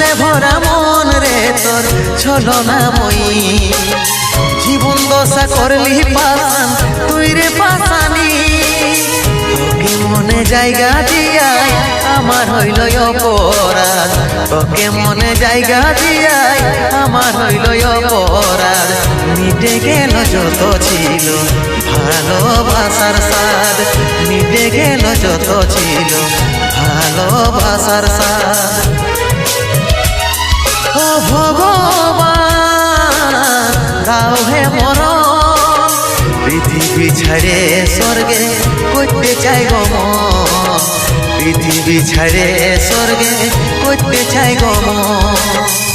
ছলে ভরা মন রে তোর ছলনা মই জীবন দশা করলি পাশান তুই রে পাশানি তোকে মনে জায়গা দিয়াই আমার হইল অপরাধ তোকে মনে জায়গা দিয়াই আমার হইল অপরাধ মিটে গেল যত ছিল ভালোবাসার স্বাদ মিটে গেল যত ছিল ভালোবাসার স্বাদ ও ভগবান দাও হে মরণ পৃথিবী ছেড়ে স্বর্গে করতে চাই গো মন পৃথিবী ছেড়ে স্বর্গে করতে চাই গো মন